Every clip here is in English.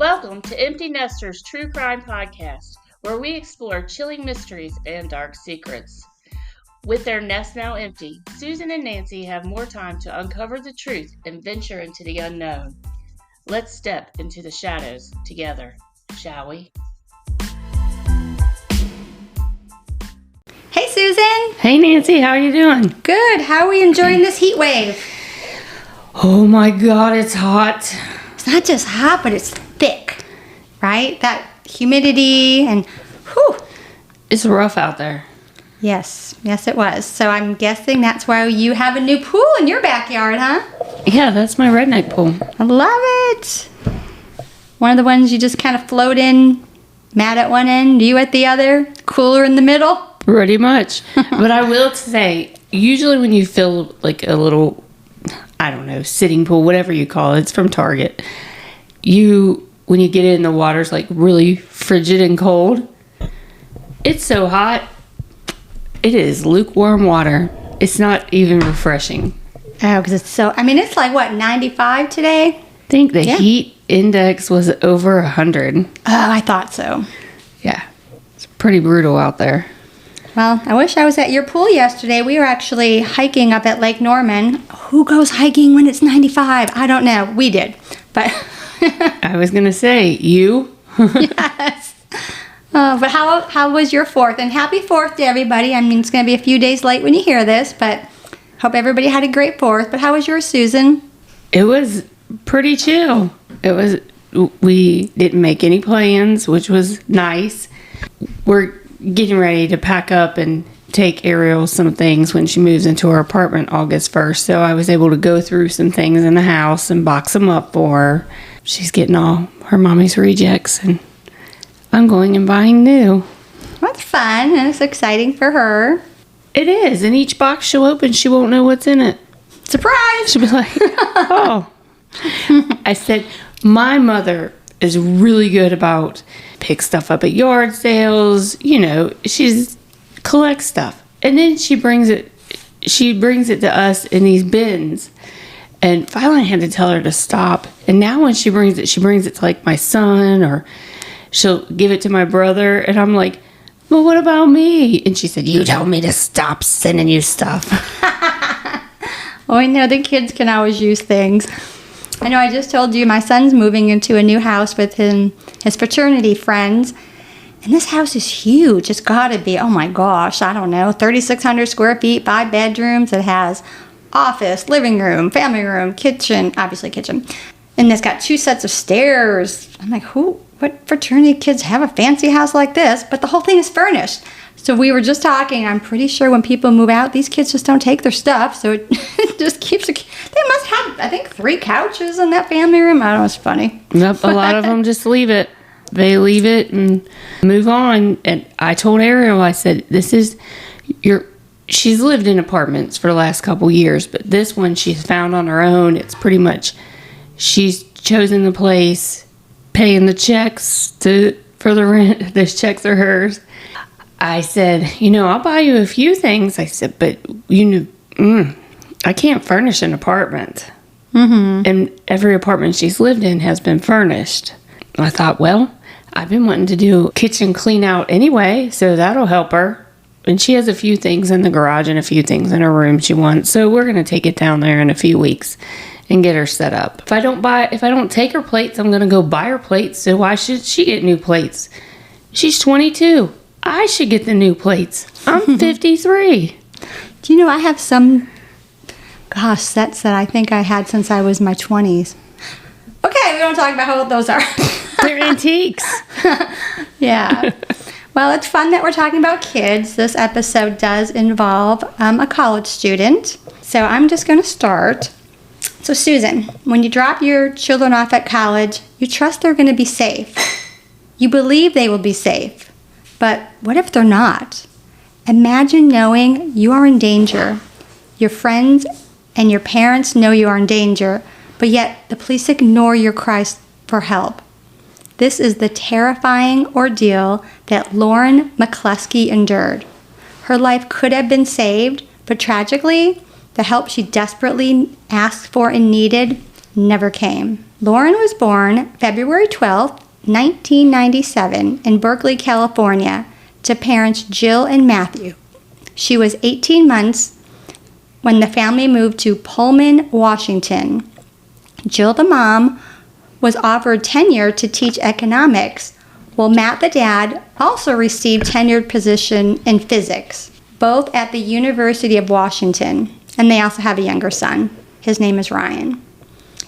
Welcome to Empty Nesters True Crime Podcast, where we explore chilling mysteries and dark secrets. With their nest now empty, Susan and Nancy have more time to uncover the truth and venture into the unknown. Let's step into the shadows together, shall we? Hey, Susan. Hey, Nancy. How are you doing? Good. How are we enjoying this heat wave? Oh, my God. It's hot. It's not just hot, but it's thick, right? That humidity and whew. It's rough out there. Yes, it was. So I'm guessing that's why you have a new pool in your backyard, huh? Yeah, that's my redneck pool. I love it. One of the ones you just kind of float in, Matt at one end, you at the other, cooler in the middle. Pretty much. But I will say, usually when you feel like a little, I don't know, sitting pool, whatever you call it, it's from Target. When you get in, the water's like really frigid and cold. It's so hot. It is lukewarm water. It's not even refreshing. Oh, because it's it's like, what, 95 today? I think the heat index was over 100. Oh, I thought so. Yeah. It's pretty brutal out there. Well, I wish I was at your pool yesterday. We were actually hiking up at Lake Norman. Who goes hiking when it's 95? I don't know. We did. But I was going to say, you? Yes. But how was your 4th? And happy 4th to everybody. I mean, it's going to be a few days late when you hear this, but hope everybody had a great 4th. But how was yours, Susan? It was pretty chill. We didn't make any plans, which was nice. We're getting ready to pack up and take Ariel some things when she moves into her apartment August 1st. So I was able to go through some things in the house and box them up for her. She's getting all her mommy's rejects, and I'm going and buying new. That's fun, and it's exciting for her. It is, and each box she'll open, she won't know what's in it. Surprise! She'll be like, oh. I said, my mother is really good about pick stuff up at yard sales. You know, she's collects stuff. And then she brings it to us in these bins. And finally I had to tell her to stop. And now when she brings it to like my son, or she'll give it to my brother. And I'm like, well, what about me? And she said, you told me to stop sending you stuff. Well, I know the kids can always use things. I know I just told you my son's moving into a new house with his fraternity friends. And this house is huge. It's got to be, oh my gosh, I don't know, 3,600 square feet, 5 bedrooms. It has office, living room, family room, kitchen, obviously kitchen. And it's got 2 sets of stairs. I'm like, what fraternity kids have a fancy house like this? But the whole thing is furnished. So we were just talking. I'm pretty sure when people move out, these kids just don't take their stuff. So it just keeps they must have, I think, 3 couches in that family room. I don't know. It's funny. Nope, a lot of them just leave it. They leave it and move on. And I told Ariel, I said, she's lived in apartments for the last couple years, but this one she's found on her own. It's pretty much, she's chosen the place, paying the checks for the rent. Those checks are hers. I said, I'll buy you a few things. I said, but I can't furnish an apartment. Mm-hmm. And every apartment she's lived in has been furnished. I thought, well, I've been wanting to do kitchen clean out anyway, so that'll help her. And she has a few things in the garage and a few things in her room she wants. So we're going to take it down there in a few weeks and get her set up. If I don't take her plates, I'm going to go buy her plates. So why should she get new plates? She's 22. I should get the new plates. I'm 53. Do you know I have some, sets that I think I had since I was in my 20s. Okay, we don't talk about how old those are. They're antiques. Yeah. Well, it's fun that we're talking about kids. This episode does involve a college student. So I'm just going to start. So Susan, when you drop your children off at college, you trust they're going to be safe. You believe they will be safe. But what if they're not? Imagine knowing you are in danger. Your friends and your parents know you are in danger, but yet the police ignore your cries for help. This is the terrifying ordeal that Lauren McCluskey endured. Her life could have been saved, but tragically, the help she desperately asked for and needed never came. Lauren was born February 12th, 1997 in Berkeley, California, to parents Jill and Matthew. She was 18 months when the family moved to Pullman, Washington. Jill, the mom, was offered tenure to teach economics, while Matt, the dad, also received tenured position in physics, both at the University of Washington, and they also have a younger son. His name is Ryan.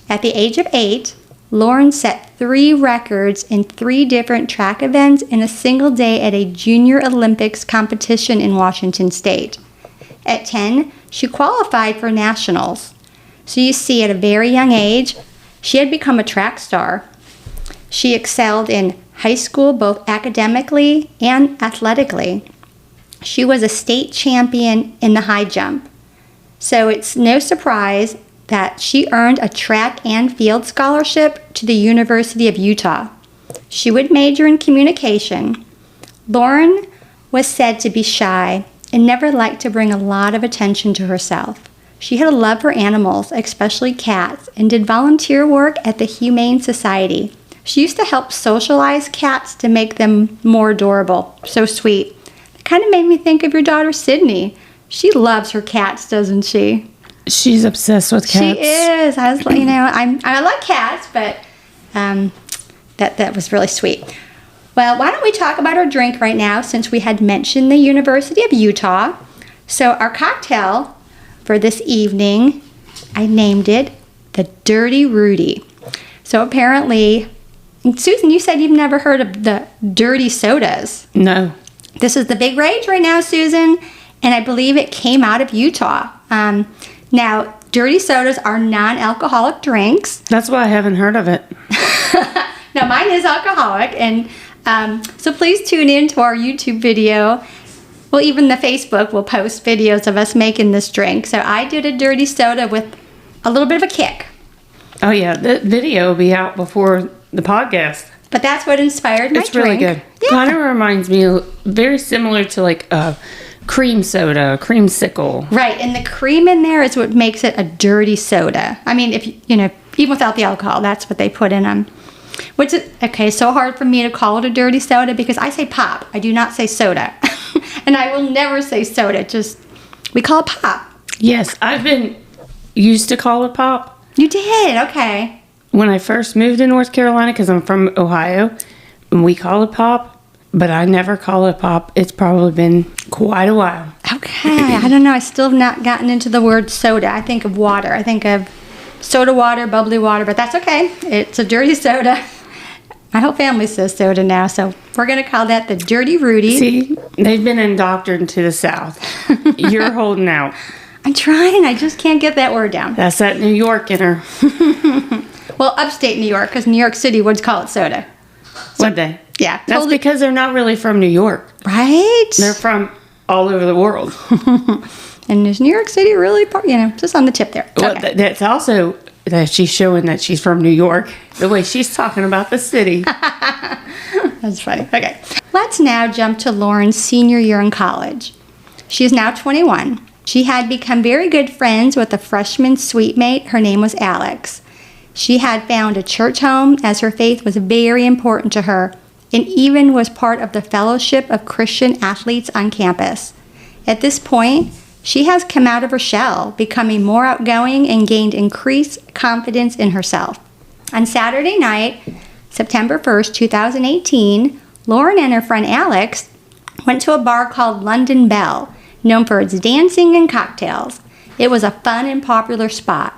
At the age of 8, Lauren set 3 records in 3 different track events in a single day at a Junior Olympics competition in Washington State. At 10, she qualified for nationals. So you see, at a very young age, she had become a track star. She excelled in high school both academically and athletically. She was a state champion in the high jump. So it's no surprise that she earned a track and field scholarship to the University of Utah. She would major in communication. Lauren was said to be shy and never liked to bring a lot of attention to herself. She had a love for animals, especially cats, and did volunteer work at the Humane Society. She used to help socialize cats to make them more adorable. So sweet. It kind of made me think of your daughter, Sydney. She loves her cats, doesn't she? She's obsessed with cats. She is. I was, I like cats, but that was really sweet. Well, why don't we talk about our drink right now, since we had mentioned the University of Utah. So our cocktail for this evening, I named it the Dirty Rudy. So apparently, Susan, you said you've never heard of the dirty sodas. No. This is the big rage right now, Susan, and I believe it came out of Utah. Now, dirty sodas are non-alcoholic drinks. That's why I haven't heard of it. Now, mine is alcoholic, and so please tune in to our YouTube video. Well, even the Facebook will post videos of us making this drink. So I did a dirty soda with a little bit of a kick. Oh, yeah. The video will be out before the podcast. But that's what inspired my drink. It's really good. Yeah. Kind of reminds me, very similar to like a cream soda, creamsicle. Right, and the cream in there is what makes it a dirty soda. I mean, if even without the alcohol, that's what they put in them. Which is, okay, so hard for me to call it a dirty soda because I say pop. I do not say soda. And I will never say soda, we call it pop. Yes, I've been used to call it pop. You did, okay. When I first moved to North Carolina, because I'm from Ohio, we call it pop, but I never call it pop. It's probably been quite a while. Okay, I don't know. I still have not gotten into the word soda. I think of water. I think of soda water, bubbly water, but that's okay. It's a dirty soda. My whole family says soda now, so we're going to call that the Dirty Rudy. See, they've been indoctrinated to the South. You're holding out. I'm trying. I just can't get that word down. That's that New York in her. Well, upstate New York, because New York City would call it soda. Would they? Yeah. That's because they're not really from New York. Right? They're from all over the world. And is New York City really, just on the tip there? Well, Okay. that's also that she's showing that she's from New York. The way she's talking about the city. That's funny. Okay. Let's now jump to Lauren's senior year in college. She is now 21. She had become very good friends with a freshman suite mate. Her name was Alex. She had found a church home as her faith was very important to her and even was part of the Fellowship of Christian Athletes on campus. At this point, she has come out of her shell, becoming more outgoing and gained increased confidence in herself. On Saturday night, September 1st, 2018, Lauren and her friend Alex went to a bar called London Bell, known for its dancing and cocktails. It was a fun and popular spot.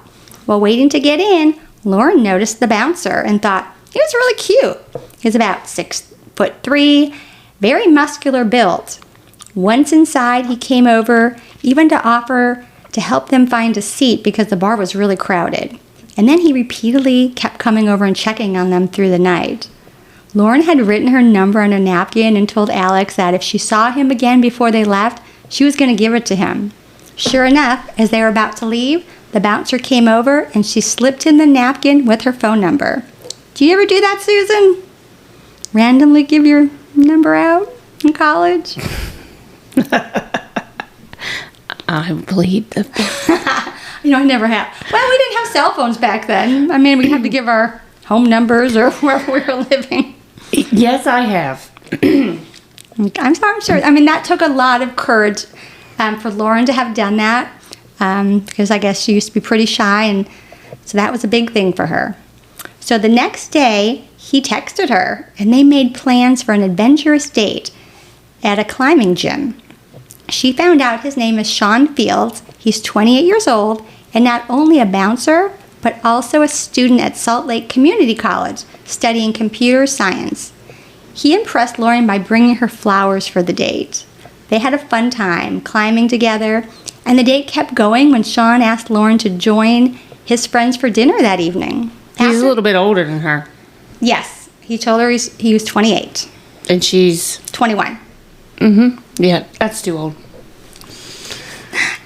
While waiting to get in, Lauren noticed the bouncer and thought he was really cute. He was about 6'3", very muscular built. Once inside, he came over even to offer to help them find a seat because the bar was really crowded. And then he repeatedly kept coming over and checking on them through the night. Lauren had written her number on a napkin and told Alex that if she saw him again before they left, she was going to give it to him. Sure enough, as they were about to leave, the bouncer came over and she slipped in the napkin with her phone number. Do you ever do that, Susan? Randomly give your number out in college? I plead the fifth. I never have. Well, we didn't have cell phones back then. I mean, we had to give our home numbers or wherever we were living? Yes, I have. I'm sure. I mean, that took a lot of courage for Lauren to have done that because I guess she used to be pretty shy, and so that was a big thing for her. So the next day, he texted her, and they made plans for an adventurous date at a climbing gym. She found out his name is Sean Fields. He's 28 years old, and not only a bouncer, but also a student at Salt Lake Community College, studying computer science. He impressed Lauren by bringing her flowers for the date. They had a fun time climbing together, and the date kept going when Sean asked Lauren to join his friends for dinner that evening. He's a little bit older than her. Yes. He told her he was 28. And she's 21. Yeah, that's too old.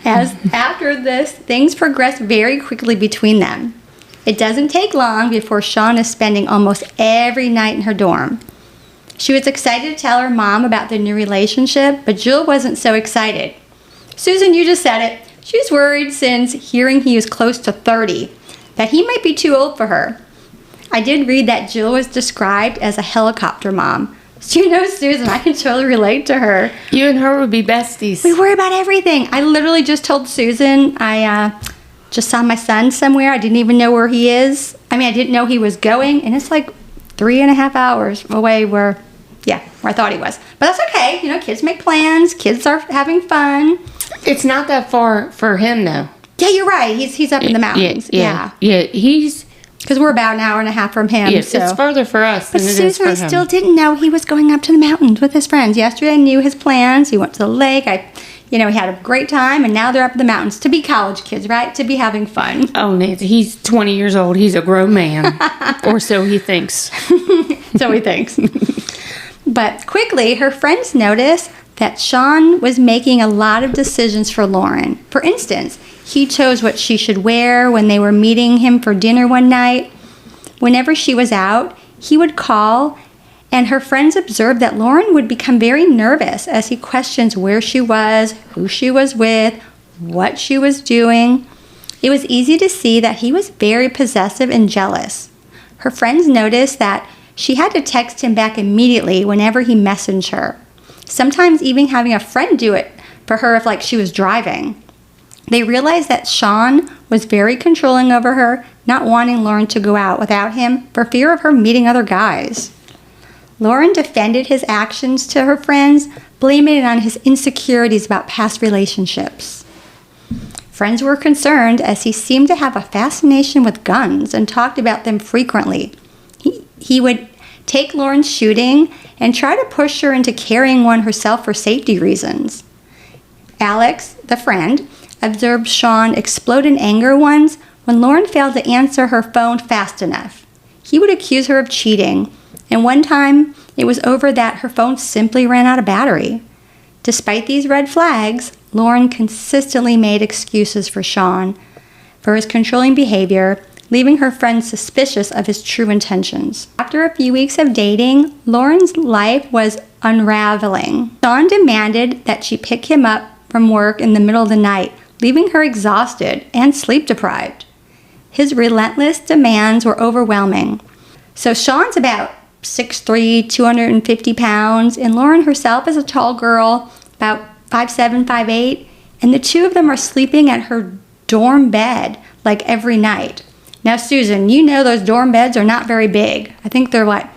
After this, things progressed very quickly between them. It doesn't take long before Sean is spending almost every night in her dorm. She was excited to tell her mom about their new relationship, but Jill wasn't so excited. Susan, you just said it. She's worried since hearing he was close to 30, that he might be too old for her. I did read that Jill was described as a helicopter mom. So you know, Susan, I can totally relate to her. You and her would be besties. We worry about everything. I literally just told Susan I just saw my son somewhere. I didn't even know where he is. I mean, I didn't know he was going, and it's like 3.5 hours away where I thought he was. But that's okay. You know, kids make plans. Kids are having fun. It's not that far for him, though. Yeah, you're right. He's up in the mountains. Yeah, he's... Because we're about an hour and a half from him. Yes, so. It's further for us but than it Susan is for him. still didn't know he was going up to the mountains with his friends. Yesterday I knew his plans. He went to the lake. He had a great time, and now they're up in the mountains to be college kids, right? To be having fun. Oh, Nancy, he's 20 years old. He's a grown man. Or so he thinks. So he thinks. But quickly, her friends noticed that Sean was making a lot of decisions for Lauren. For instance, he chose what she should wear when they were meeting him for dinner one night. Whenever she was out, he would call, and her friends observed that Lauren would become very nervous as he questions where she was, who she was with, what she was doing. It was easy to see that he was very possessive and jealous. Her friends noticed that she had to text him back immediately whenever he messaged her, sometimes even having a friend do it for her if she was driving. They realized that Sean was very controlling over her, not wanting Lauren to go out without him for fear of her meeting other guys. Lauren defended his actions to her friends, blaming it on his insecurities about past relationships. Friends were concerned as he seemed to have a fascination with guns and talked about them frequently. He would take Lauren shooting and try to push her into carrying one herself for safety reasons. Alex, the friend, observed Sean explode in anger once when Lauren failed to answer her phone fast enough. He would accuse her of cheating, and one time it was over that her phone simply ran out of battery. Despite these red flags, Lauren consistently made excuses for Sean for his controlling behavior, leaving her friends suspicious of his true intentions. After a few weeks of dating, Lauren's life was unraveling. Sean demanded that she pick him up from work in the middle of the night, leaving her exhausted and sleep-deprived. His relentless demands were overwhelming. So Sean's about 6'3", 250 pounds, and Lauren herself is a tall girl, about 5'7", 5'8", and the two of them are sleeping at her dorm bed every night. Now, Susan, you know those dorm beds are not very big. I think they're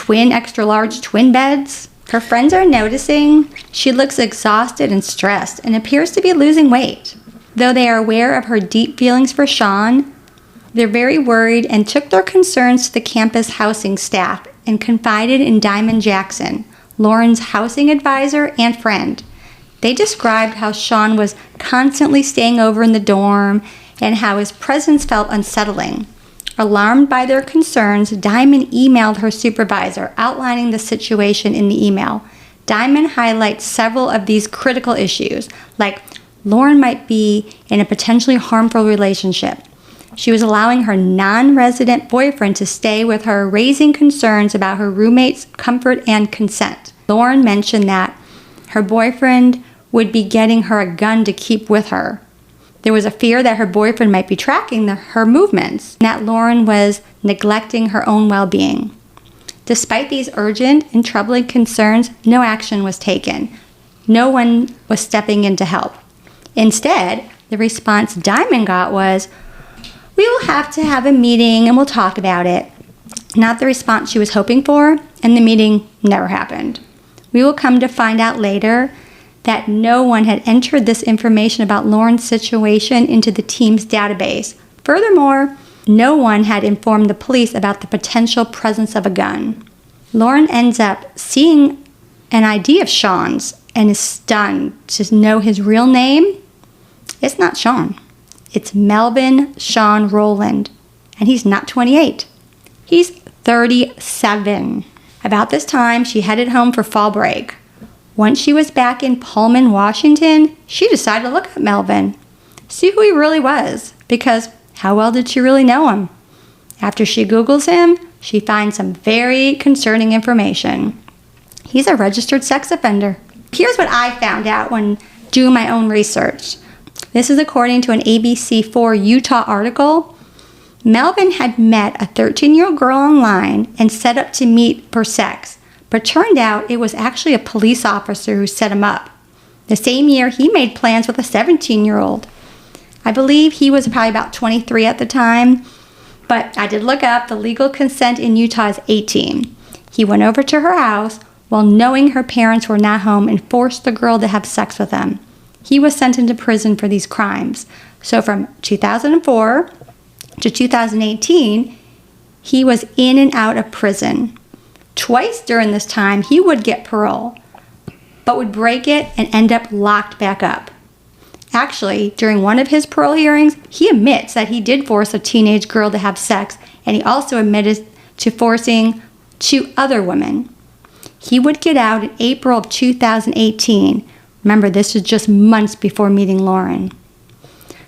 extra large twin beds. Her friends are noticing she looks exhausted and stressed and appears to be losing weight. Though they are aware of her deep feelings for Sean, they're very worried and took their concerns to the campus housing staff and confided in Diamond Jackson, Lauren's housing advisor and friend. They described how Sean was constantly staying over in the dorm and how his presence felt unsettling. Alarmed by their concerns, Diamond emailed her supervisor, outlining the situation in the email. Diamond highlights several of these critical issues, like Lauren might be in a potentially harmful relationship. She was allowing her non-resident boyfriend to stay with her, raising concerns about her roommate's comfort and consent. Lauren mentioned that her boyfriend would be getting her a gun to keep with her. There was a fear that her boyfriend might be tracking her movements, and that Lauren was neglecting her own well-being. Despite these urgent and troubling concerns, no action was taken. No one was stepping in to help. Instead, the response Diamond got was, "We will have to have a meeting and we'll talk about it." Not the response she was hoping for, and the meeting never happened. We will come to find out later that no one had entered this information about Lauren's situation into the team's database. Furthermore, no one had informed the police about the potential presence of a gun. Lauren ends up seeing an ID of Sean's and is stunned to know his real name. It's not Sean. It's Melvin Sean Rowland, and he's not 28. He's 37. About this time, she headed home for fall break. Once she was back in Pullman, Washington, she decided to look at Melvin, see who he really was, because how well did she really know him? After she Googles him, she finds some very concerning information. He's a registered sex offender. Here's what I found out when doing my own research. This is according to an ABC4 Utah article. Melvin had met a 13-year-old girl online and set up to meet for sex, but turned out it was actually a police officer who set him up. The same year, he made plans with a 17-year-old. I believe he was probably about 23 at the time, but I did look up the legal consent in Utah is 18. He went over to her house while knowing her parents were not home and forced the girl to have sex with him. He was sent into prison for these crimes. So from 2004 to 2018, he was in and out of prison. Twice during this time, he would get parole, but would break it and end up locked back up. Actually, during one of his parole hearings, he admits that he did force a teenage girl to have sex, and he also admitted to forcing 2 other women. He would get out in April of 2018. Remember, this is just months before meeting Lauren.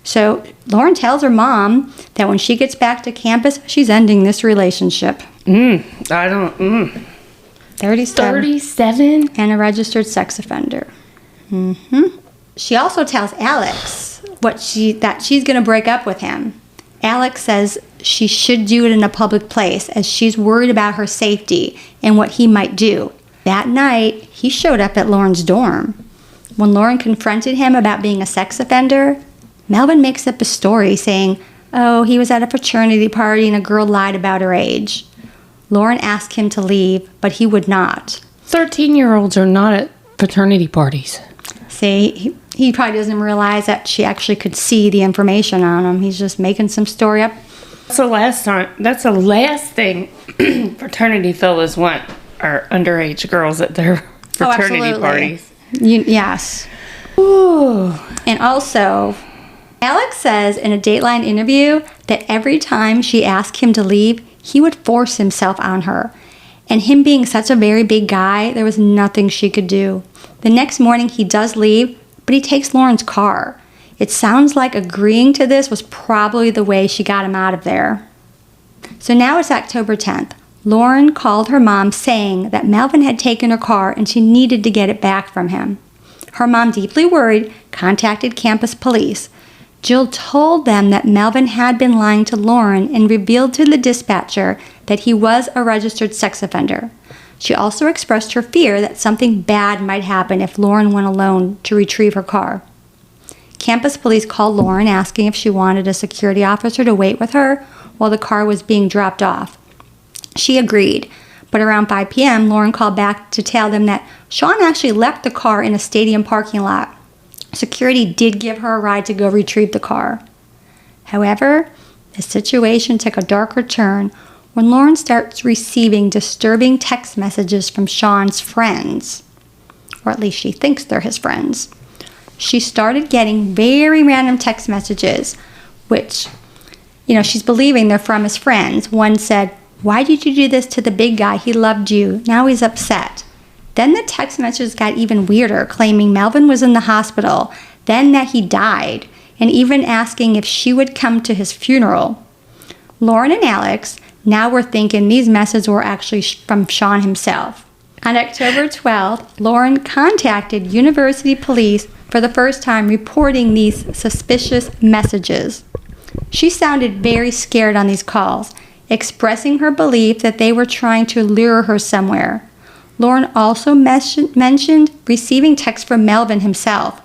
So Lauren tells her mom that when she gets back to campus, she's ending this relationship. 37? And a registered sex offender. She also tells Alex that she's going to break up with him. Alex says she should do it in a public place as she's worried about her safety and what he might do. That night, he showed up at Lauren's dorm. When Lauren confronted him about being a sex offender, Melvin makes up a story saying, "Oh, he was at a fraternity party and a girl lied about her age." Lauren asked him to leave, but he would not. 13-year-olds are not at fraternity parties. See, he probably doesn't realize that she actually could see the information on him. He's just making some story up. That's the last thing fraternity fellas want are underage girls at their fraternity parties. Yes. Ooh. And also, Alex says in a Dateline interview that every time she asked him to leave, he would force himself on her. And him being such a very big guy, there was nothing she could do. The next morning, he does leave, but he takes Lauren's car. It sounds like agreeing to this was probably the way she got him out of there. So now it's October 10th. Lauren called her mom saying that Melvin had taken her car and she needed to get it back from him. Her mom, deeply worried, contacted campus police. Jill told them that Melvin had been lying to Lauren and revealed to the dispatcher that he was a registered sex offender. She also expressed her fear that something bad might happen if Lauren went alone to retrieve her car. Campus police called Lauren asking if she wanted a security officer to wait with her while the car was being dropped off. She agreed, but around 5 p.m., Lauren called back to tell them that Sean actually left the car in a stadium parking lot. Security did give her a ride to go retrieve the car. However, the situation took a darker turn when Lauren starts receiving disturbing text messages from Sean's friends, or at least she thinks they're his friends. She started getting very random text messages, which, she's believing they're from his friends. One said, "Why did you do this to the big guy? He loved you. Now he's upset." Then the text messages got even weirder, claiming Melvin was in the hospital, then that he died, and even asking if she would come to his funeral. Lauren and Alex now were thinking these messages were actually from Sean himself. On October 12th, Lauren contacted university police for the first time reporting these suspicious messages. She sounded very scared on these calls, expressing her belief that they were trying to lure her somewhere. Lauren also mentioned receiving texts from Melvin himself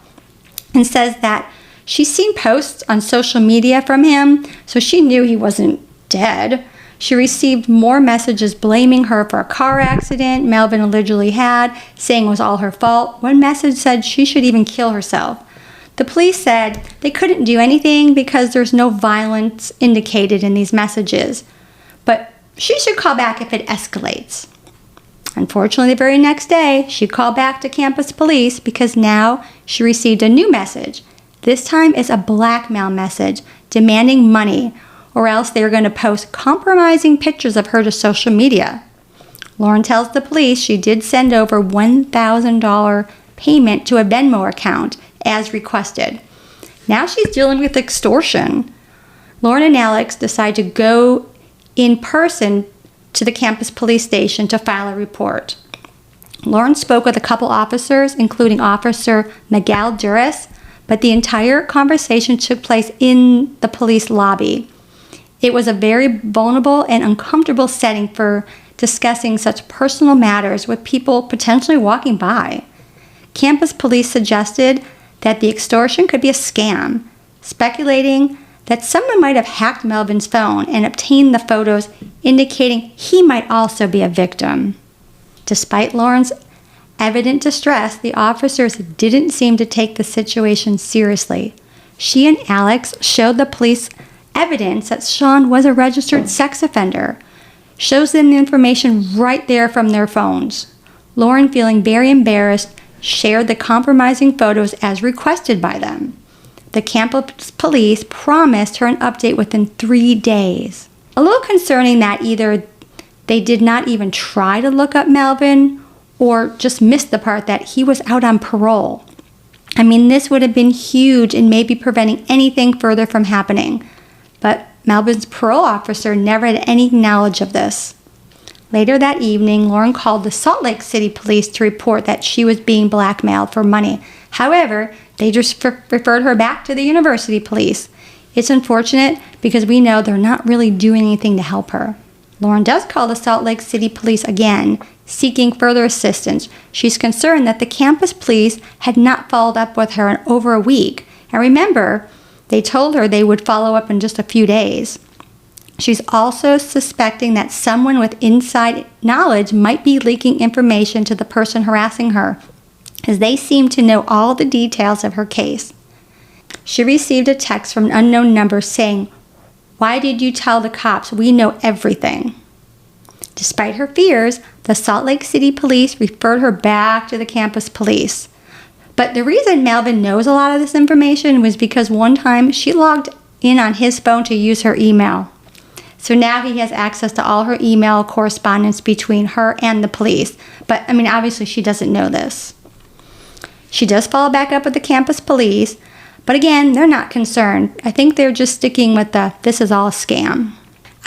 and says that she's seen posts on social media from him, so she knew he wasn't dead. She received more messages blaming her for a car accident Melvin allegedly had, saying it was all her fault. One message said she should even kill herself. The police said they couldn't do anything because there's no violence indicated in these messages, but she should call back if it escalates. Unfortunately, the very next day, she called back to campus police because now she received a new message. This time it's a blackmail message demanding money, or else they were going to post compromising pictures of her to social media. Lauren tells the police she did send over $1,000 payment to a Venmo account as requested. Now she's dealing with extortion. Lauren and Alex decide to go in person to the campus police station to file a report. Lauren spoke with a couple officers, including Officer Miguel Duras, but the entire conversation took place in the police lobby. It was a very vulnerable and uncomfortable setting for discussing such personal matters with people potentially walking by. Campus police suggested that the extortion could be a scam, speculating that someone might have hacked Melvin's phone and obtained the photos, indicating he might also be a victim. Despite Lauren's evident distress, the officers didn't seem to take the situation seriously. She and Alex showed the police evidence that Sean was a registered sex offender, shows them the information right there from their phones. Lauren, feeling very embarrassed, shared the compromising photos as requested by them. The campus police promised her an update within 3 days. A little concerning that either they did not even try to look up Melvin or just missed the part that he was out on parole. I mean, this would have been huge in maybe preventing anything further from happening. But Melvin's parole officer never had any knowledge of this. Later that evening, Lauren called the Salt Lake City police to report that she was being blackmailed for money. However, they just referred her back to the university police. It's unfortunate because we know they're not really doing anything to help her. Lauren does call the Salt Lake City police again, seeking further assistance. She's concerned that the campus police had not followed up with her in over a week. And remember, they told her they would follow up in just a few days. She's also suspecting that someone with inside knowledge might be leaking information to the person harassing her, as they seem to know all the details of her case. She received a text from an unknown number saying, "Why did you tell the cops? We know everything." Despite her fears, the Salt Lake City police referred her back to the campus police. But the reason Melvin knows a lot of this information was because one time she logged in on his phone to use her email. So now he has access to all her email correspondence between her and the police. But, obviously she doesn't know this. She does follow back up with the campus police, but again, they're not concerned. I think they're just sticking with this is all a scam.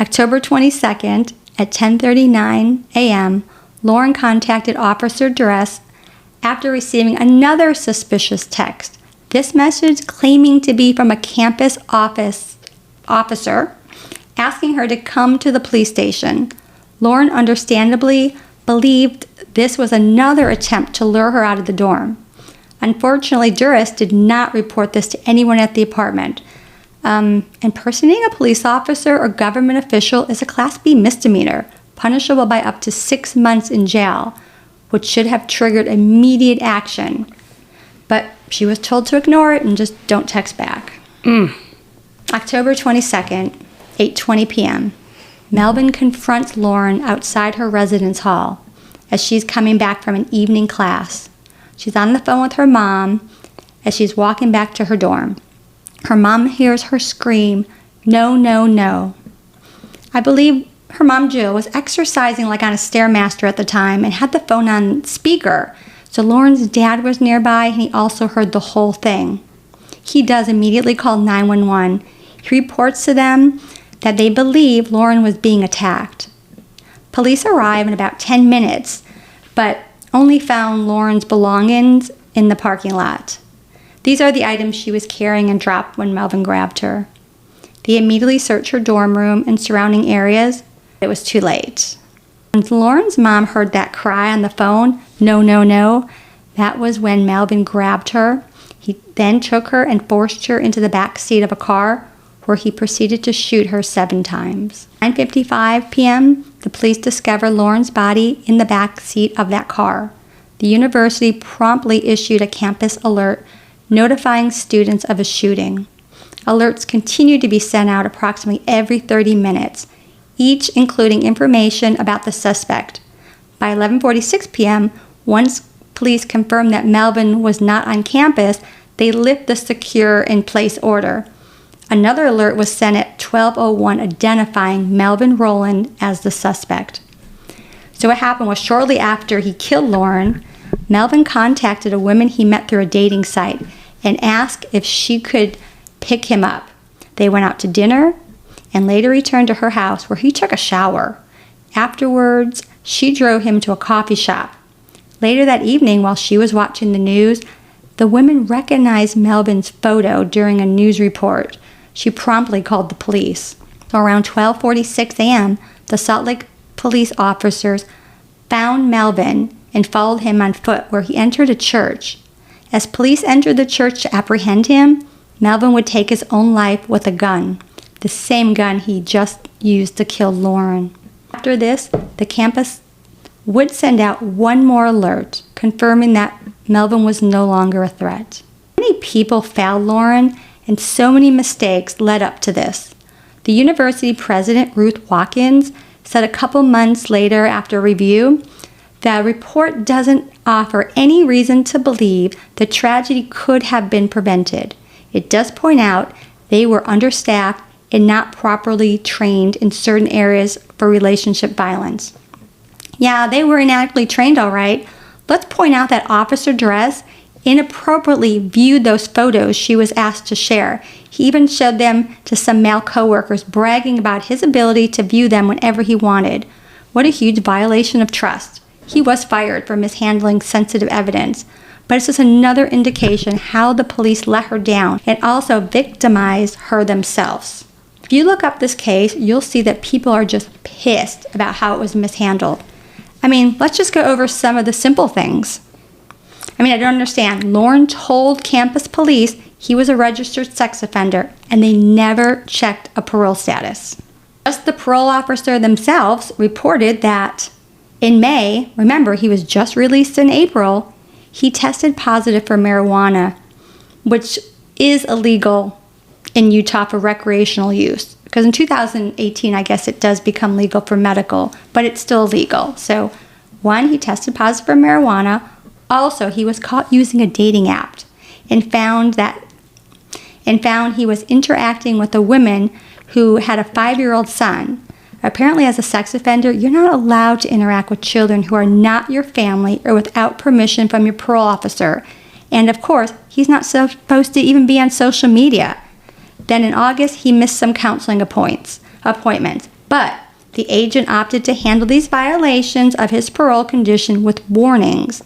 October 22nd at 10:39 a.m., Lauren contacted Officer Duras after receiving another suspicious text. This message claiming to be from a campus officer asking her to come to the police station. Lauren understandably believed this was another attempt to lure her out of the dorm. Unfortunately, Duras did not report this to anyone at the apartment. Impersonating a police officer or government official is a Class B misdemeanor, punishable by up to 6 months in jail, which should have triggered immediate action. But she was told to ignore it and just don't text back. October 22nd, 8:20 p.m. Melvin confronts Lauren outside her residence hall as she's coming back from an evening class. She's on the phone with her mom as she's walking back to her dorm. Her mom hears her scream, "No, no, no." I believe her mom, Jill, was exercising like on a Stairmaster at the time and had the phone on speaker. So Lauren's dad was nearby and he also heard the whole thing. He does immediately call 911. He reports to them that they believe Lauren was being attacked. Police arrive in about 10 minutes, but only found Lauren's belongings in the parking lot. These are the items she was carrying and dropped when Melvin grabbed her. They immediately searched her dorm room and surrounding areas. It was too late. When Lauren's mom heard that cry on the phone, "No, no, no," that was when Melvin grabbed her. He then took her and forced her into the back seat of a car, where he proceeded to shoot her 7 times. 9:55 p.m., the police discovered Lauren's body in the back seat of that car. The university promptly issued a campus alert notifying students of a shooting. Alerts continued to be sent out approximately every 30 minutes, each including information about the suspect. By 11:46 p.m., once police confirmed that Melvin was not on campus, they lifted the secure-in-place order. Another alert was sent at 12:01 identifying Melvin Rowland as the suspect. So what happened was shortly after he killed Lauren, Melvin contacted a woman he met through a dating site and asked if she could pick him up. They went out to dinner and later returned to her house where he took a shower. Afterwards, she drove him to a coffee shop. Later that evening, while she was watching the news, the woman recognized Melvin's photo during a news report. She promptly called the police. So around 12:46 a.m., the Salt Lake police officers found Melvin and followed him on foot where he entered a church. As police entered the church to apprehend him, Melvin would take his own life with a gun, the same gun he just used to kill Lauren. After this, the campus would send out one more alert, confirming that Melvin was no longer a threat. Many people failed Lauren, and so many mistakes led up to this. The university president, Ruth Watkins, said a couple months later after review, the report doesn't offer any reason to believe the tragedy could have been prevented. It does point out they were understaffed and not properly trained in certain areas for relationship violence. Yeah, they were inadequately trained, all right. Let's point out that Officer Dress inappropriately viewed those photos she was asked to share. He even showed them to some male coworkers, bragging about his ability to view them whenever he wanted. What a huge violation of trust. He was fired for mishandling sensitive evidence. But it's just another indication how the police let her down and also victimized her themselves. If you look up this case, you'll see that people are just pissed about how it was mishandled. I mean, let's just go over some of the simple things. I don't understand. Lauren told campus police he was a registered sex offender, and they never checked a parole status. Just the parole officer themselves reported that in May, remember, he was just released in April, he tested positive for marijuana, which is illegal in Utah for recreational use. Because in 2018, I guess it does become legal for medical, but it's still illegal. So, one, he tested positive for marijuana. Also, he was caught using a dating app and found he was interacting with a woman who had a 5-year-old son. Apparently, as a sex offender, you're not allowed to interact with children who are not your family or without permission from your parole officer. And of course, he's not supposed to even be on social media. Then in August, he missed some counseling appointments. But the agent opted to handle these violations of his parole condition with warnings.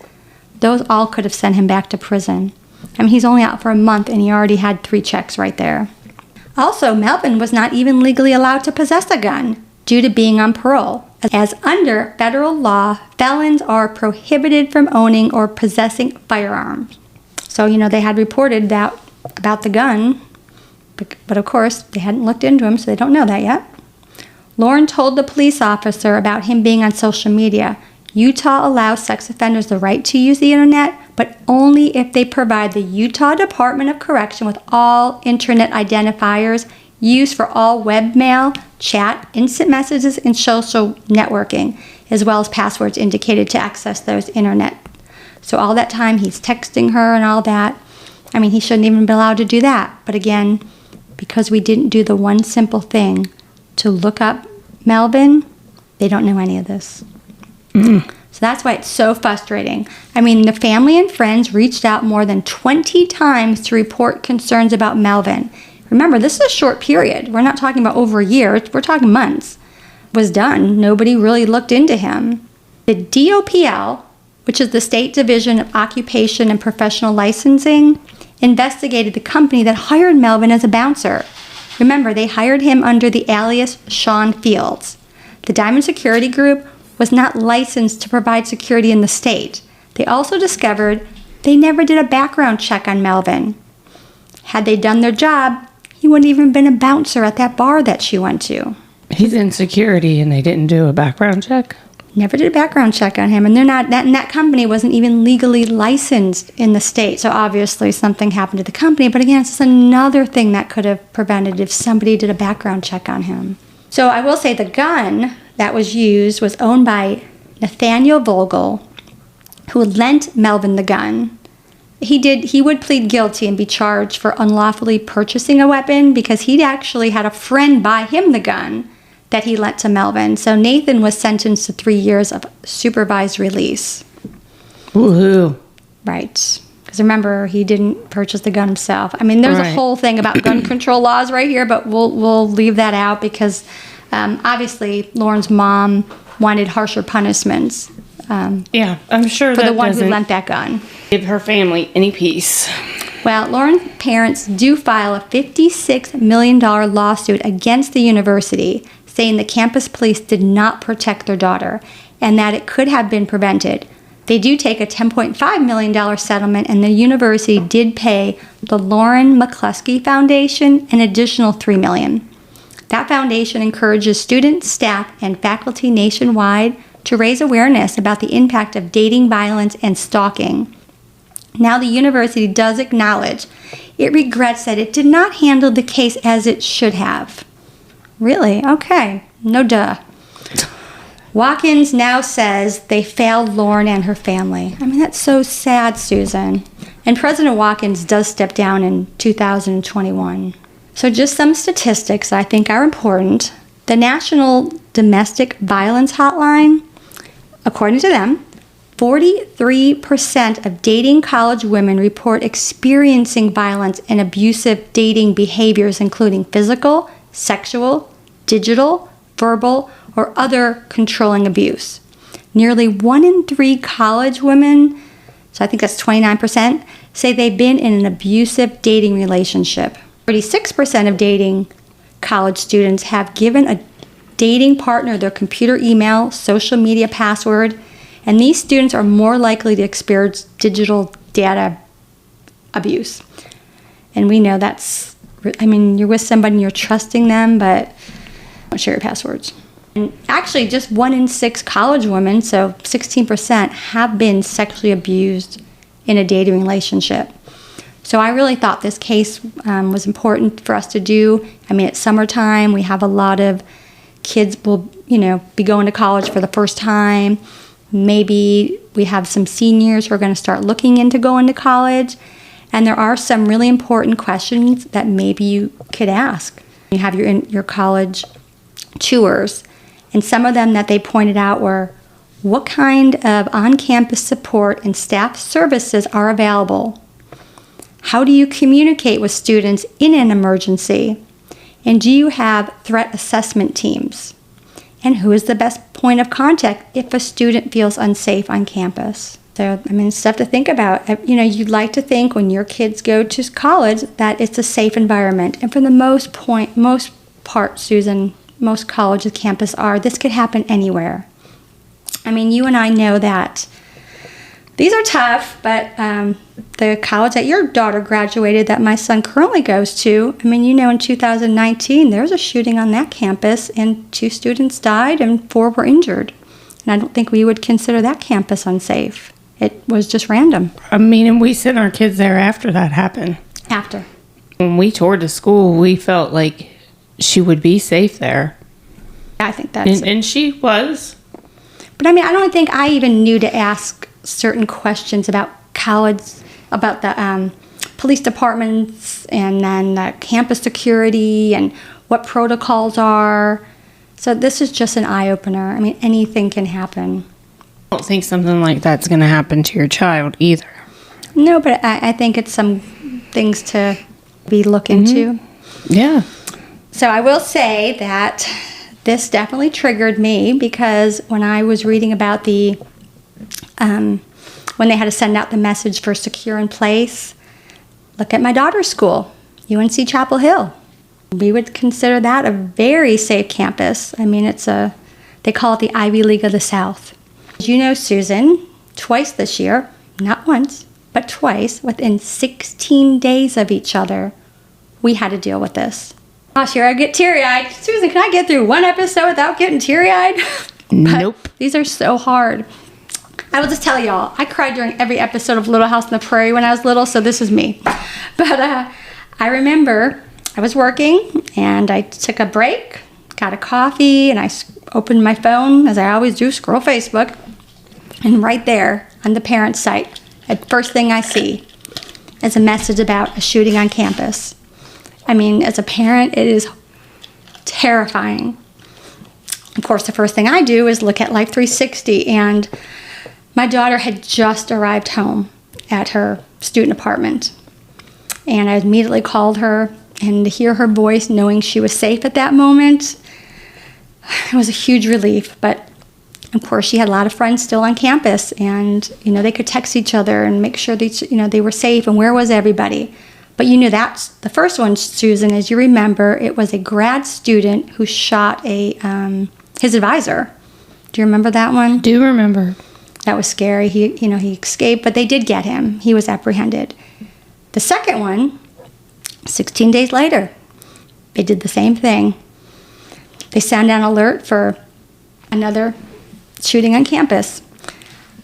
Those all could have sent him back to prison. He's only out for a month and he already had 3 checks right there. Also, Melvin was not even legally allowed to possess a gun due to being on parole. As under federal law, felons are prohibited from owning or possessing firearms. So, they had reported that about the gun, but of course, they hadn't looked into him, so they don't know that yet. Lauren told the police officer about him being on social media. Utah allows sex offenders the right to use the internet, but only if they provide the Utah Department of Correction with all internet identifiers used for all webmail, chat, instant messages, and social networking, as well as passwords indicated to access those internet. So all that time he's texting her and all that. He shouldn't even be allowed to do that. But again, because we didn't do the one simple thing to look up Melvin, they don't know any of this. So that's why it's so frustrating. The family and friends reached out more than 20 times to report concerns about Melvin. Remember, this is a short period. We're not talking about over a year. We're talking months. Was done. Nobody really looked into him. The DOPL, which is the State Division of Occupation and Professional Licensing, investigated the company that hired Melvin as a bouncer. Remember, they hired him under the alias Sean Fields. The Diamond Security Group was not licensed to provide security in the state. They also discovered they never did a background check on Melvin. Had they done their job, he wouldn't even been a bouncer at that bar that she went to. He's in security and they didn't do a background check? Never did a background check on him, and that company wasn't even legally licensed in the state. So obviously something happened to the company, but again, it's just another thing that could have prevented if somebody did a background check on him. So I will say the gun that was used was owned by Nathaniel Vogel, who lent Melvin the gun. He would plead guilty and be charged for unlawfully purchasing a weapon because he'd actually had a friend buy him the gun that he lent to Melvin. So Nathan was sentenced to 3 years of supervised release. Woohoo. Right. Because remember, he didn't purchase the gun himself. I mean, there's a whole thing about gun control laws right here, but we'll leave that out because obviously Lauren's mom wanted harsher punishments. Yeah, I'm sure for that the one who doesn't lent that gun. give her family any peace. Well, Lauren's parents do file a $56 million lawsuit against the university, saying the campus police did not protect their daughter and that it could have been prevented. They do take a $10.5 million settlement, and the university did pay the Lauren McCluskey Foundation an additional $3 million. That foundation encourages students, staff, and faculty nationwide to raise awareness about the impact of dating violence and stalking. Now the university does acknowledge it regrets that it did not handle the case as it should have. Really? Okay. No duh. Watkins now says they failed Lauren and her family. I mean, that's so sad, Susan. And President Watkins does step down in 2021. So just some statistics I think are important. The National Domestic Violence Hotline, according to them, 43% of dating college women report experiencing violence and abusive dating behaviors, including physical, sexual, digital, verbal, or other controlling abuse. Nearly 1 in 3 college women, so I think that's 29%, say they've been in an abusive dating relationship. 36% of dating college students have given a dating partner their computer email, social media password, and these students are more likely to experience digital data abuse. And we know that's, I mean, you're with somebody and you're trusting them, but don't share your passwords. And actually, just 1 in 6 college women, so 16%, have been sexually abused in a dating relationship. So I really thought this case was important for us to do. I mean, it's summertime. We have a lot of kids will, be going to college for the first time. Maybe we have some seniors who are going to start looking into going to college. And there are some really important questions that maybe you could ask. You have your college tours. And some of them that they pointed out were, what kind of on-campus support and staff services are available? How do you communicate with students in an emergency? And do you have threat assessment teams? And who is the best point of contact if a student feels unsafe on campus? So, I mean, it's stuff to think about. You'd like to think when your kids go to college that it's a safe environment. And for the most part, Susan, most colleges, campus are. This could happen anywhere. I mean, you and I know that these are tough, but the college that your daughter graduated that my son currently goes to, I mean, in 2019, there was a shooting on that campus and 2 students died and 4 were injured. And I don't think we would consider that campus unsafe. It was just random. I mean, and we sent our kids there after that happened. After. When we toured the school, we felt like she would be safe there. I think that's and she was. But I mean, I don't think I even knew to ask certain questions about college, about the police departments and then the campus security and what protocols are. So this is just an eye-opener. I mean, anything can happen. I don't think something like that's going to happen to your child either. No, but I think it's some things to be looked into. Yeah. So I will say that this definitely triggered me because when I was reading about when they had to send out the message for secure in place, Look at my daughter's school, UNC Chapel Hill. We would consider that a very safe campus. I mean, they call it the Ivy League of the South. You know, Susan, twice this year, not once, but twice, within 16 days of each other, we had to deal with this. Gosh, here I get teary-eyed. Susan, can I get through one episode without getting teary-eyed? Nope. These are so hard. I will just tell y'all, I cried during every episode of Little House on the Prairie when I was little, so this is me. But I remember I was working, and I took a break, got a coffee, and I opened my phone, as I always do, scroll Facebook, and right there on the parent site, the first thing I see is a message about a shooting on campus. I mean, as a parent, it is terrifying. Of course, the first thing I do is look at Life 360, and my daughter had just arrived home at her student apartment. And I immediately called her, and to hear her voice, knowing she was safe at that moment, it was a huge relief. But of course, she had a lot of friends still on campus, and they could text each other and make sure they were safe, and where was everybody. But that's the first one, Susan, as you remember, it was a grad student who shot his advisor. Do you remember that one? Do remember. That was scary. He escaped, but they did get him. He was apprehended. The second one, 16 days later, they did the same thing. They sent out an alert for another shooting on campus.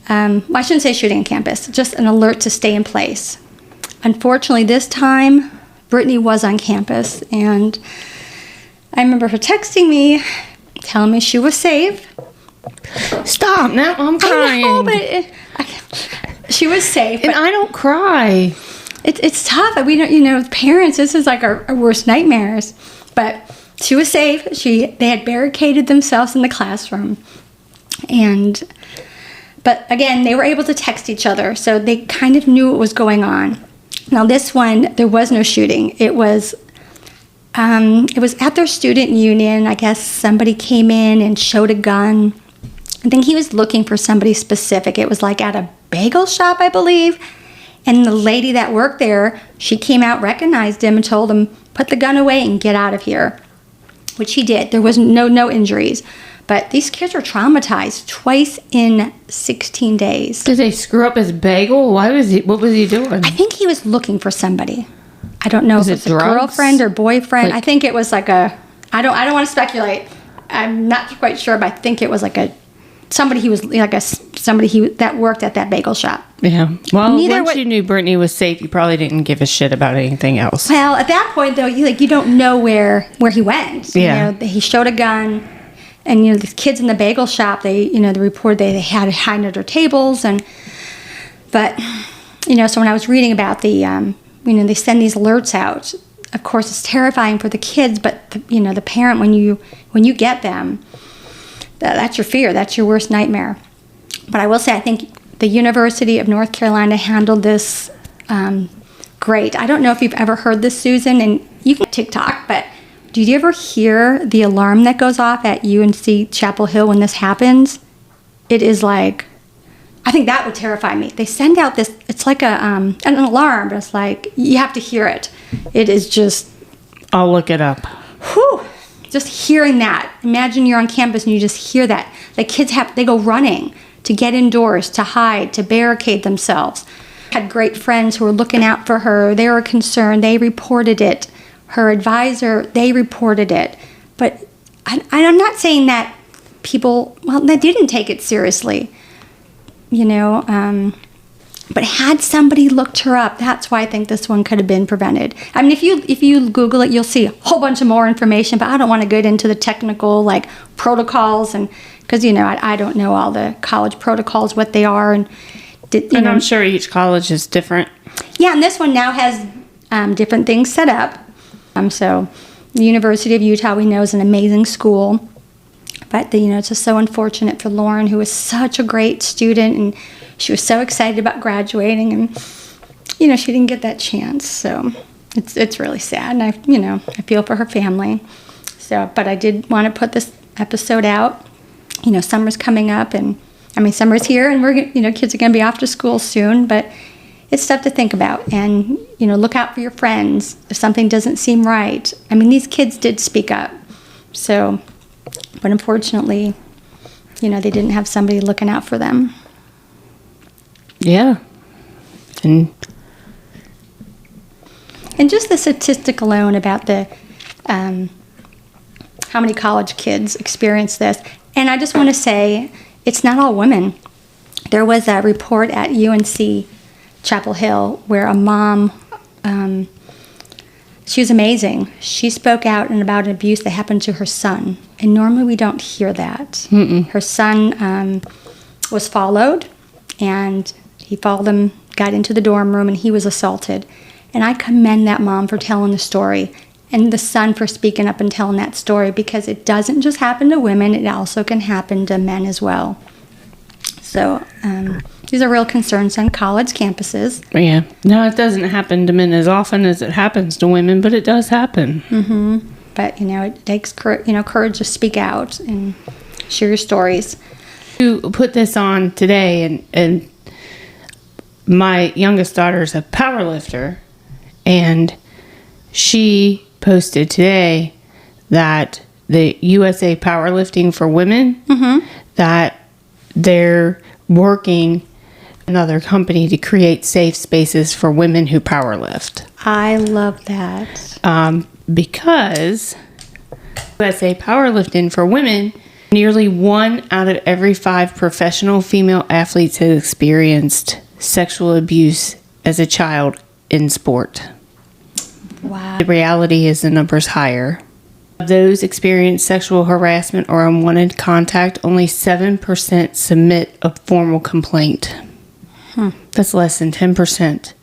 Well, I shouldn't say shooting on campus, just an alert to stay in place. Unfortunately, this time, Brittany was on campus, and I remember her texting me, telling me she was safe. Stop, now I'm crying. I know, but she was safe. And I don't cry. It's tough. We don't, parents, this is like our worst nightmares. But she was safe. They had barricaded themselves in the classroom. But again, they were able to text each other, so they kind of knew what was going on. Now this one, there was no shooting. It was at their student union. I guess somebody came in and showed a gun. I think he was looking for somebody specific. It was like at a bagel shop, I believe. And the lady that worked there, she came out, recognized him, and told him, put the gun away and get out of here, which he did. There was no injuries. But these kids were traumatized twice in 16 days. Did they screw up his bagel? What was he doing? I think he was looking for somebody. I don't know if it's a drugs? girlfriend or boyfriend. I think it was like I don't want to speculate. I'm not quite sure, but I think it was like somebody that worked at that bagel shop. Yeah. Well, once you knew Brittany was safe, you probably didn't give a shit about anything else. Well, at that point though, you don't know where he went. Yeah. He showed a gun. And, the kids in the bagel shop, they reported they had to hide under tables. So when I was reading about they send these alerts out. Of course, it's terrifying for the kids, but, the parent, when you get them, that's your fear. That's your worst nightmare. But I will say, I think the University of North Carolina handled this great. I don't know if you've ever heard this, Susan, and you can TikTok, but did you ever hear the alarm that goes off at UNC Chapel Hill when this happens? It is like, I think that would terrify me. They send out this, it's like an alarm, but it's like, you have to hear it. It is just... I'll look it up. Whew, just hearing that. Imagine you're on campus and you just hear that. The kids they go running to get indoors, to hide, to barricade themselves. I had great friends who were looking out for her. They were concerned. They reported it. Her advisor, they reported it. But I'm not saying that people, they didn't take it seriously, but had somebody looked her up, that's why I think this one could have been prevented. I mean, if you Google it, you'll see a whole bunch of more information, but I don't want to get into the technical, protocols, and because, I don't know all the college protocols, what they are. And I'm sure each college is different. Yeah, and this one now has different things set up. So the University of Utah, we know, is an amazing school. But, it's just so unfortunate for Lauren, who was such a great student, and she was so excited about graduating, and, she didn't get that chance. So it's really sad, and I feel for her family. So, but I did want to put this episode out. Summer's coming up, and, summer's here, and we're, kids are going to be off to school soon, but it's stuff to think about. And, look out for your friends if something doesn't seem right. I mean, these kids did speak up. So, but unfortunately, they didn't have somebody looking out for them. Yeah. And just the statistic alone about the how many college kids experience this. And I just want to say, it's not all women. There was a report at UNC Chapel Hill where a mom, she was amazing. She spoke out about an abuse that happened to her son. And normally we don't hear that. Mm-mm. Her son was followed, and he followed him, got into the dorm room, and he was assaulted. And I commend that mom for telling the story, and the son for speaking up and telling that story, because it doesn't just happen to women, it also can happen to men as well. So these are real concerns on college campuses. Yeah. No, it doesn't happen to men as often as it happens to women, but it does happen. Mm-hmm. But, it takes courage to speak out and share your stories. To put this on today, and my youngest daughter's a power lifter, and she posted today that the USA Powerlifting for Women, that they're working another company to create safe spaces for women who powerlift. I love that. Because USA Powerlifting for Women, nearly 1 out of every 5 professional female athletes has experienced sexual abuse as a child in sport. Wow. The reality is the number's higher. Of those experience sexual harassment or unwanted contact, only 7% submit a formal complaint. That's less than 10%.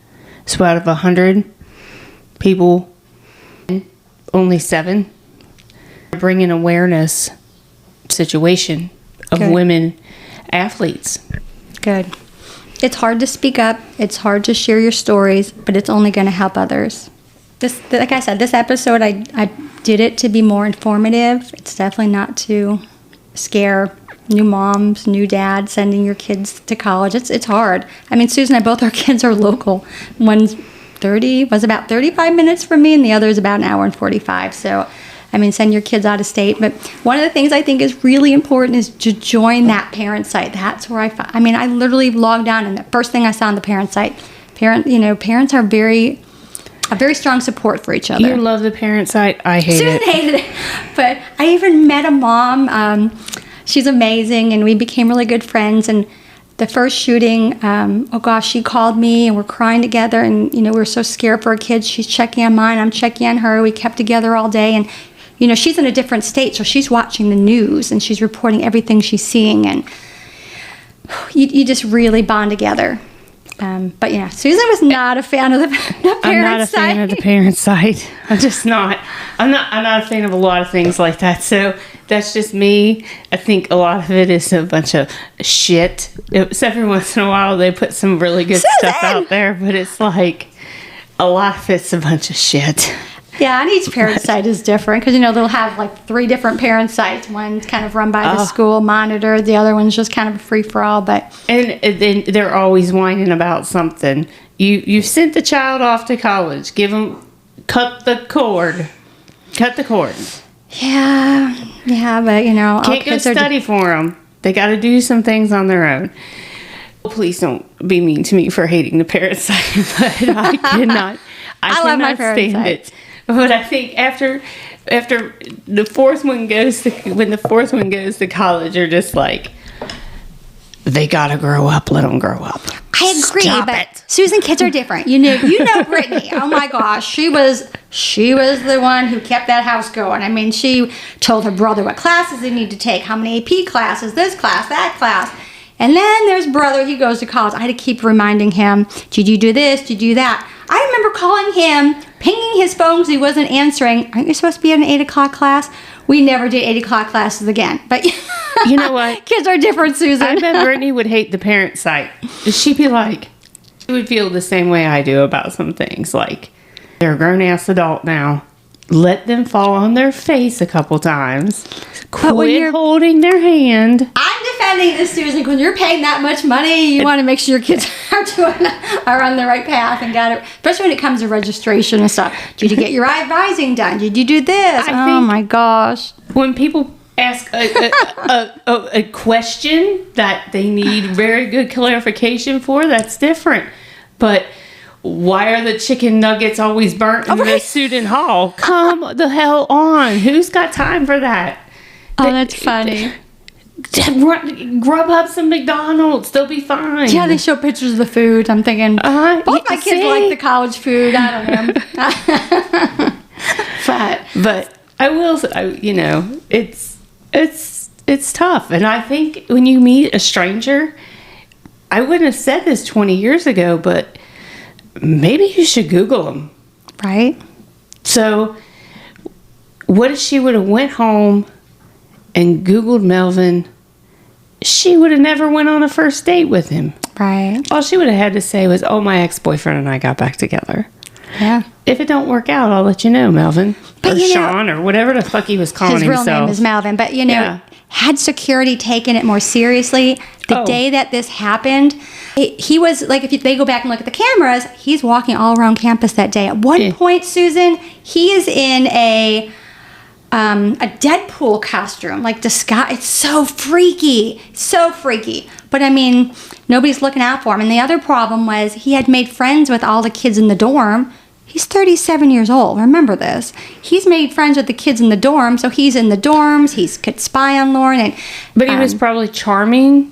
So out of 100 people, only 7 bring an awareness situation of women athletes. Good. It's hard to speak up. It's hard to share your stories, but it's only going to help others. Like I said, this episode, I did it to be more informative. It's definitely not to scare new moms, new dads, sending your kids to college. It's hard. I mean, Susan and I, both our kids are local. One's was about 35 minutes from me, and the other is about an hour and 45. So, I mean, send your kids out of state. But one of the things I think is really important is to join that parent site. That's where I literally logged on, and the first thing I saw on the parent site, parents are a very strong support for each other. You love the parent site. I hate Susan it. hated it. But I even met a mom. She's amazing, and we became really good friends. And the first shooting, she called me, and we're crying together. And, we were so scared for our kids. She's checking on mine. I'm checking on her. We kept together all day. And, she's in a different state, so she's watching the news, and she's reporting everything she's seeing. And you just really bond together. But Susan was not a fan of the parent site. I'm not a fan of the parent site. I'm just not. I'm not a fan of a lot of things like that. So that's just me. I think a lot of it is a bunch of shit. Every once in a while they put some really good stuff out there, but it's like a lot of it's a bunch of shit. Yeah, and each parent site is different because, they'll have like 3 different parent sites. One's kind of run by the school monitor. The other one's just kind of a free-for-all. And then they're always whining about something. You sent the child off to college. Cut the cord. Yeah, but, all Can't go kids study for them. They got to do some things on their own. Please don't be mean to me for hating the parent site, but I cannot. I love my parent stand site. it. But I think after the fourth one goes to college, you're just like, they gotta grow up. Let them grow up. I agree, Stop but it. Susan, kids are different. You know Brittany. Oh my gosh, she was the one who kept that house going. I mean, she told her brother what classes they need to take, how many AP classes, this class, that class. And then there's brother, he goes to college. I had to keep reminding him, did you do this, did you do that? I remember calling him, pinging his phone because he wasn't answering. Aren't you supposed to be in an 8 o'clock class? We never did 8 o'clock classes again. But you know what? Kids are different, Susan. I bet Brittany would hate the parent site. She'd be like, she would feel the same way I do about some things. Like, they're a grown-ass adult now. Let them fall on their face a couple times. Quit holding their hand. I'm defending this, Susan, because you're paying that much money. You want to make sure your kids are on the right path and got it. Especially when it comes to registration and stuff. Did you get your advising done? Did you do this? Oh my gosh! When people ask a question that they need very good clarification for, that's different. But why are the chicken nuggets always burnt in the student hall? Come the hell on. Who's got time for that? Oh, that's funny. Grub up some McDonald's. They'll be fine. Yeah, they show pictures of the food. I'm thinking, both my kids like the college food. I don't know. But I will say, it's tough. And I think when you meet a stranger, I wouldn't have said this 20 years ago, but maybe you should Google them. Right. So what if she would have went home and Googled Melvin? She would have never went on a first date with him. Right. All she would have had to say was, oh, my ex-boyfriend and I got back together. Yeah. If it don't work out, I'll let you know, Melvin. Or Sean, or whatever the fuck he was calling himself. His real name is Melvin. But, had security taken it more seriously, the day that this happened, he was, like, if they go back and look at the cameras, he's walking all around campus that day. At one point, Susan, he is in a Deadpool costume, like disguise. It's so freaky. But I mean, nobody's looking out for him. And the other problem was he had made friends with all the kids in the dorm. He's 37 years old. Remember this. He's made friends with the kids in the dorm, so he's in the dorms. He could spy on Lauren. But he was probably charming.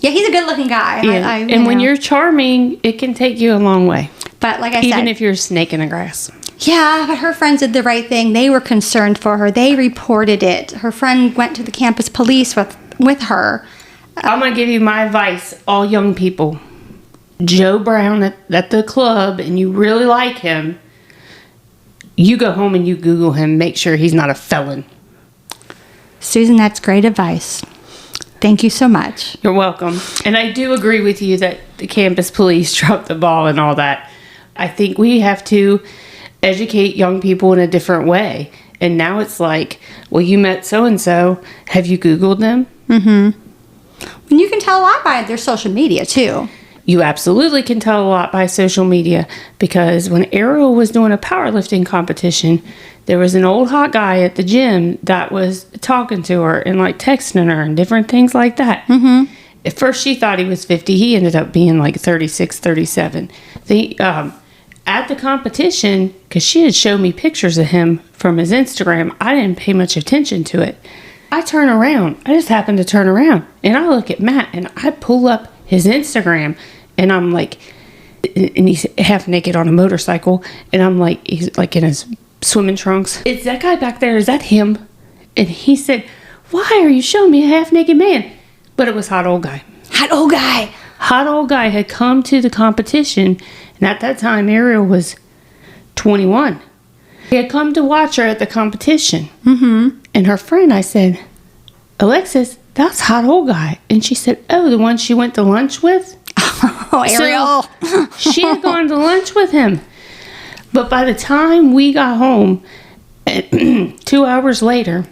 Yeah, he's a good-looking guy. Yeah. And when you're charming, it can take you a long way. But like I said, even if you're a snake in the grass. Yeah, but her friends did the right thing. They were concerned for her. They reported it. Her friend went to the campus police with her. I'm going to give you my advice, all young people. Joe Brown at the club, and you really like him, you go home and you Google him. Make sure he's not a felon. Susan, that's great advice. Thank you so much. You're welcome. And I do agree with you that the campus police dropped the ball and all that. I think we have to educate young people in a different way. And now it's like, well, you met so-and-so. Have you Googled them? Mm-hmm. And you can tell a lot by their social media, too. You absolutely can tell a lot by social media, because when Ariel was doing a powerlifting competition, there was an old hot guy at the gym that was talking to her and like texting her and different things like that. Mm-hmm. At first she thought he was 50. He ended up being like 36, 37. At the competition, because she had showed me pictures of him from his Instagram, I didn't pay much attention to it. I turn around. I just happened to turn around and I look at Matt and I pull up his Instagram and I'm like, and he's half naked on a motorcycle and I'm like, he's like in his swimming trunks. Is that guy back there? Is that him? And he said, why are you showing me a half naked man? But it was Hot Old Guy. Hot Old Guy. Hot Old Guy had come to the competition, and at that time Ariel was 21. He had come to watch her at the competition. Mm-hmm. And her friend, I said, Alexis, that's Hot Old Guy. And she said, oh, the one she went to lunch with? Oh, Ariel. So she had gone to lunch with him. But by the time we got home, 2 hours later,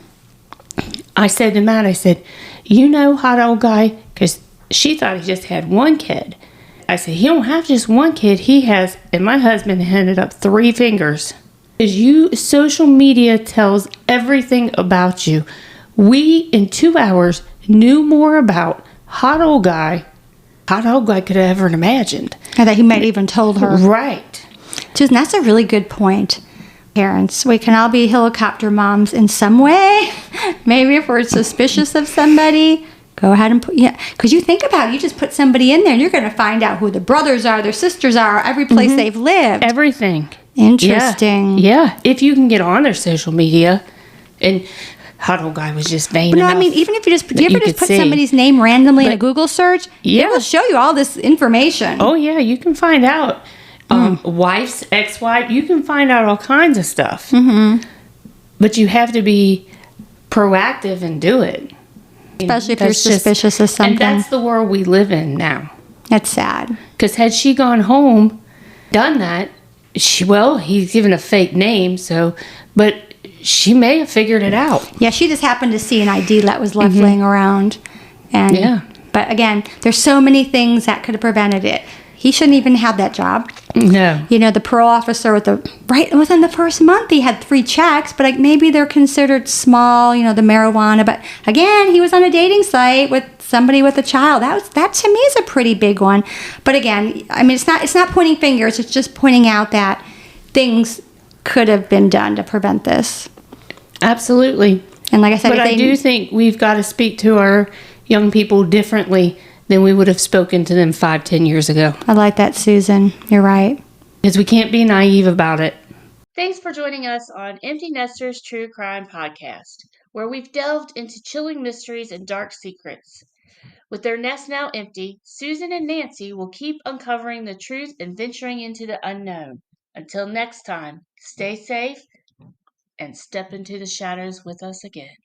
I said to Matt, I said, you know Hot Old Guy? Because she thought he just had one kid. I said, he don't have just one kid. He has, and my husband handed up 3 fingers. Because social media tells everything about you. We, in 2 hours, knew more about Hot Old Guy could have ever imagined. And that he might even told her. Right. Susan, that's a really good point. Parents, we can all be helicopter moms in some way. Maybe if we're suspicious of somebody, go ahead and put, because you think about it, you just put somebody in there and you're going to find out who the brothers are, their sisters are, every place they've lived. Everything. Interesting. Yeah. If you can get on their social media, and Hot Old Guy was just vain enough. No, I mean, even if you just, do you ever just put somebody's name randomly in a Google search? Yeah. It will show you all this information. Oh, yeah, you can find out. Wife's ex-wife, you can find out all kinds of stuff. Mm-hmm. But you have to be proactive and do it. Especially if you're suspicious of something. And that's the world we live in now. That's sad. Because had she gone home, done that, he's given a fake name, but she may have figured it out. Yeah, she just happened to see an ID that was left laying around. But again, there's so many things that could have prevented it. He shouldn't even have that job. No. The parole officer right within the first month, he had 3 checks, but maybe they're considered small, the marijuana. But again, he was on a dating site with somebody with a child. That to me is a pretty big one. But again, it's not pointing fingers. It's just pointing out that things could have been done to prevent this. Absolutely. And like I said, but I do think we've got to speak to our young people differently than we would have spoken to them 5-10 years ago. I like that, Susan. You're right. Because we can't be naive about it. Thanks for joining us on Empty Nesters True Crime Podcast, where we've delved into chilling mysteries and dark secrets. With their nest now empty, Susan and Nancy will keep uncovering the truth and venturing into the unknown. Until next time, stay safe and step into the shadows with us again.